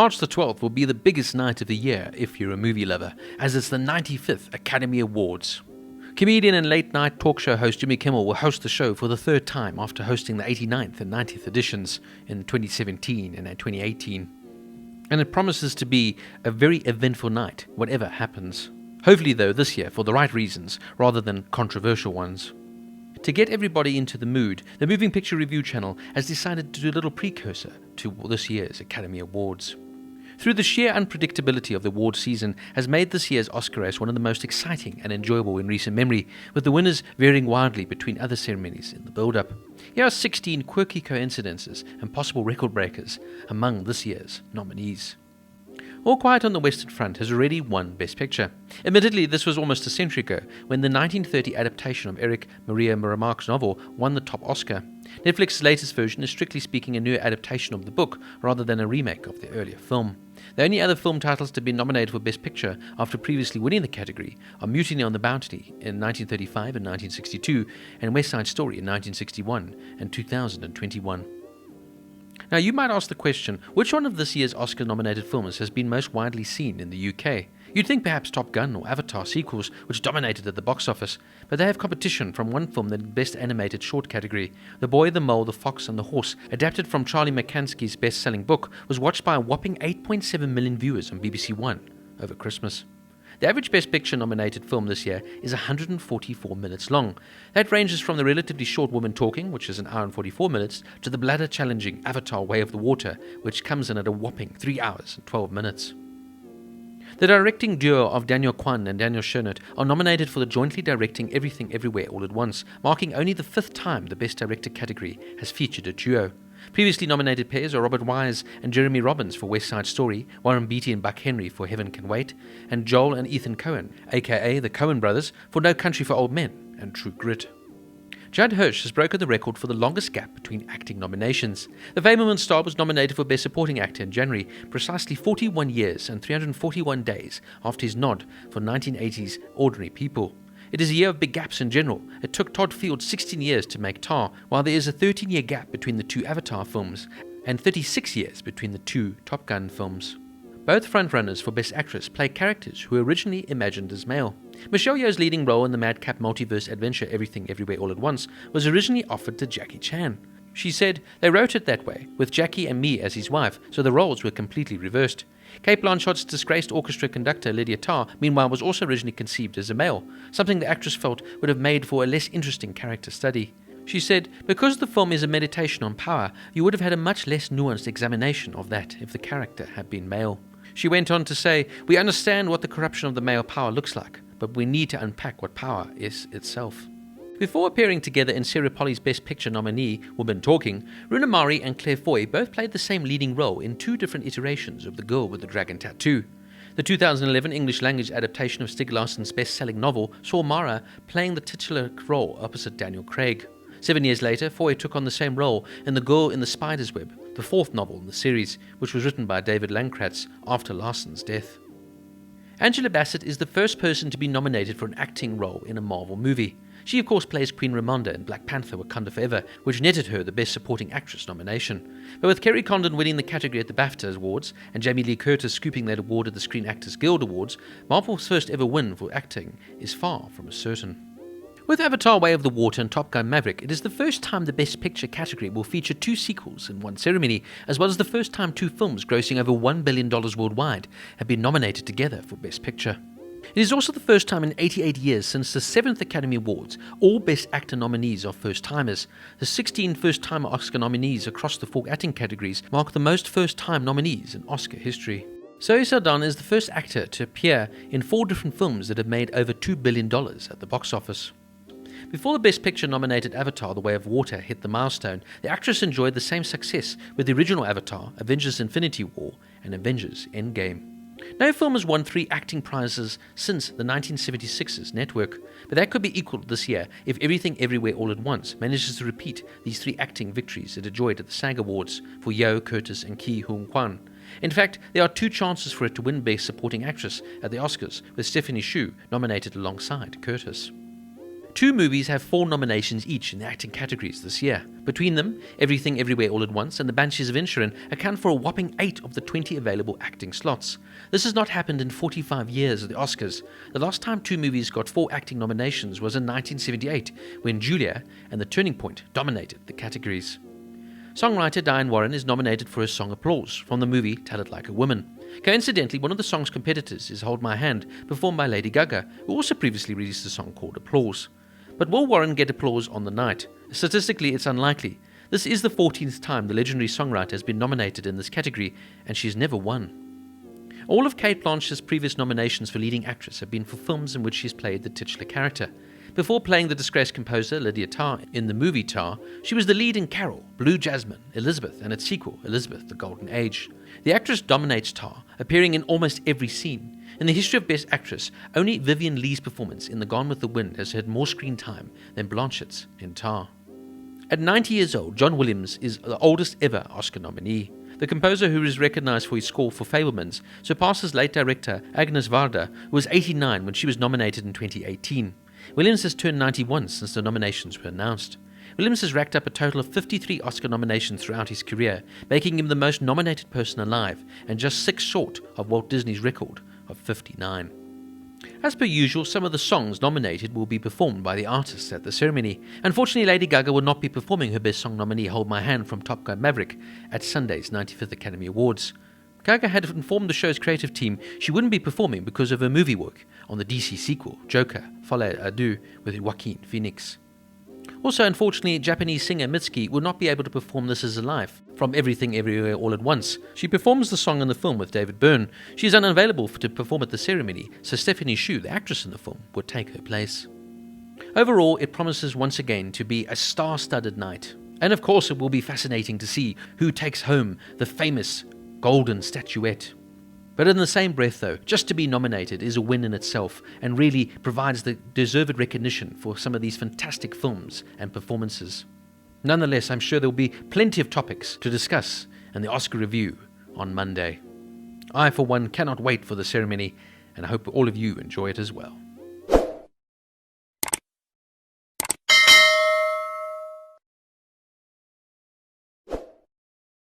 March the 12th will be the biggest night of the year if you're a movie lover, as it's the 95th Academy Awards. Comedian and late-night talk show host Jimmy Kimmel will host the show for the third time after hosting the 89th and 90th editions in 2017 and 2018. And it promises to be a very eventful night, whatever happens. Hopefully, though, this year for the right reasons, rather than controversial ones. To get everybody into the mood, the Moving Picture Review channel has decided to do a little precursor to this year's Academy Awards. Through the sheer unpredictability of the award season has made this year's Oscar race one of the most exciting and enjoyable in recent memory, with the winners varying wildly between other ceremonies in the build-up. Here are 16 quirky coincidences and possible record breakers among this year's nominees. All Quiet on the Western Front has already won Best Picture. Admittedly, this was almost a century ago, when the 1930 adaptation of Erich Maria Remarque's novel won the top Oscar. Netflix's latest version is strictly speaking a new adaptation of the book, rather than a remake of the earlier film. The only other film titles to be nominated for Best Picture after previously winning the category are Mutiny on the Bounty in 1935 and 1962, and West Side Story in 1961 and 2021. Now, you might ask the question, which one of this year's Oscar-nominated films has been most widely seen in the UK? You'd think perhaps Top Gun or Avatar sequels, which dominated at the box office, but they have competition from one film, the Best Animated Short category. The Boy, the Mole, the Fox and the Horse, adapted from Charlie McCaskey's best-selling book, was watched by a whopping 8.7 million viewers on BBC One over Christmas. The average Best Picture nominated film this year is 144 minutes long. That ranges from the relatively short Woman Talking, which is an hour and 44 minutes, to the bladder-challenging Avatar Way of the Water, which comes in at a whopping 3 hours and 12 minutes. The directing duo of Daniel Kwan and Daniel Scheinert are nominated for the jointly directing Everything Everywhere All at Once, marking only the 5th time the Best Director category has featured a duo. Previously nominated pairs are Robert Wise and Jeremy Robbins for West Side Story, Warren Beatty and Buck Henry for Heaven Can Wait, and Joel and Ethan Coen, aka the Coen brothers, for No Country for Old Men and True Grit. Judd Hirsch has broken the record for the longest gap between acting nominations. The Fabelman star was nominated for Best Supporting Actor in January, precisely 41 years and 341 days after his nod for 1980's Ordinary People. It is a year of big gaps in general. It took Todd Field 16 years to make Tar, while there is a 13-year gap between the two Avatar films, and 36 years between the two Top Gun films. Both frontrunners for Best Actress play characters who were originally imagined as male. Michelle Yeoh's leading role in the madcap multiverse adventure Everything Everywhere All at Once was originally offered to Jackie Chan. She said, "They wrote it that way, with Jackie and me as his wife, so the roles were completely reversed." Cate Blanchett's disgraced orchestra conductor Lydia Tarr, meanwhile, was also originally conceived as a male, something the actress felt would have made for a less interesting character study. She said, "Because the film is a meditation on power, you would have had a much less nuanced examination of that if the character had been male." She went on to say, "We understand what the corruption of the male power looks like, but we need to unpack what power is itself." Before appearing together in Sarah Polley's Best Picture nominee, Woman Talking, Runa Mari and Claire Foy both played the same leading role in 2 different iterations of The Girl with the Dragon Tattoo. The 2011 English-language adaptation of Stieg Larsson's best-selling novel saw Mara playing the titular role opposite Daniel Craig. 7 years later, Foy took on the same role in The Girl in the Spider's Web, the 4th novel in the series, which was written by David Lankratz after Larsson's death. Angela Bassett is the first person to be nominated for an acting role in a Marvel movie. She, of course, plays Queen Ramonda in Black Panther Wakanda Forever, which netted her the Best Supporting Actress nomination. But with Kerry Condon winning the category at the BAFTA Awards and Jamie Lee Curtis scooping that award at the Screen Actors Guild Awards, Marvel's first ever win for acting is far from certain. With Avatar Way of the Water and Top Gun Maverick, it is the first time the Best Picture category will feature 2 sequels in one ceremony, as well as the first time 2 films grossing over $1 billion worldwide have been nominated together for Best Picture. It is also the first time in 88 years since the 7th Academy Awards all Best Actor nominees are first-timers. The 16 first-time Oscar nominees across the 4 acting categories mark the most first-time nominees in Oscar history. Zoe Saldana is the first actor to appear in 4 different films that have made over $2 billion at the box office. Before the Best Picture nominated Avatar The Way of Water hit the milestone, the actress enjoyed the same success with the original Avatar, Avengers Infinity War, and Avengers Endgame. No film has won 3 acting prizes since the 1976's Network, but that could be equalled this year if Everything Everywhere All at Once manages to repeat these 3 acting victories it enjoyed at the SAG Awards for Yeoh, Curtis and Ke Huy Quan. In fact, there are 2 chances for it to win Best Supporting Actress at the Oscars, with Stephanie Hsu nominated alongside Curtis. Two movies have 4 nominations each in the acting categories this year. Between them, Everything Everywhere All at Once and The Banshees of Inisherin account for a whopping 8 of the 20 available acting slots. This has not happened in 45 years of the Oscars. The last time 2 movies got 4 acting nominations was in 1978, when Julia and The Turning Point dominated the categories. Songwriter Diane Warren is nominated for her song Applause from the movie Tell It Like a Woman. Coincidentally, one of the song's competitors is Hold My Hand, performed by Lady Gaga, who also previously released a song called Applause. But will Warren get applause on the night? Statistically, it's unlikely. This is the 14th time the legendary songwriter has been nominated in this category, and she's never won. All of Cate Blanchett's previous nominations for leading actress have been for films in which she's played the titular character. Before playing the disgraced composer Lydia Tarr in the movie Tar, she was the lead in Carol, Blue Jasmine, Elizabeth, and its sequel, Elizabeth, the Golden Age. The actress dominates Tar, appearing in almost every scene. In the history of Best Actress, only Vivien Leigh's performance in The Gone with the Wind has had more screen time than Blanchett's in Tar. At 90 years old, John Williams is the oldest ever Oscar nominee. The composer, who is recognized for his score for Fabelmans, surpasses late director Agnes Varda, who was 89 when she was nominated in 2018. Williams has turned 91 since the nominations were announced. Williams has racked up a total of 53 Oscar nominations throughout his career, making him the most nominated person alive, and just 6 short of Walt Disney's record of 59. As per usual, some of the songs nominated will be performed by the artists at the ceremony. Unfortunately, Lady Gaga will not be performing her Best Song nominee Hold My Hand from Top Gun Maverick at Sunday's 95th Academy Awards. Gaga had informed the show's creative team she wouldn't be performing because of her movie work on the DC sequel, Joker, Folie à Deux, with Joaquin Phoenix. Also, unfortunately, Japanese singer Mitski will not be able to perform This Is a Life from Everything Everywhere All at Once. She performs the song in the film with David Byrne. She is unavailable to perform at the ceremony, so Stephanie Hsu, the actress in the film, would take her place. Overall, it promises once again to be a star-studded night. And of course, it will be fascinating to see who takes home the famous golden statuette. But in the same breath, though, just to be nominated is a win in itself and really provides the deserved recognition for some of these fantastic films and performances. Nonetheless, I'm sure there will be plenty of topics to discuss in the Oscar review on Monday. I, for one, cannot wait for the ceremony, and I hope all of you enjoy it as well.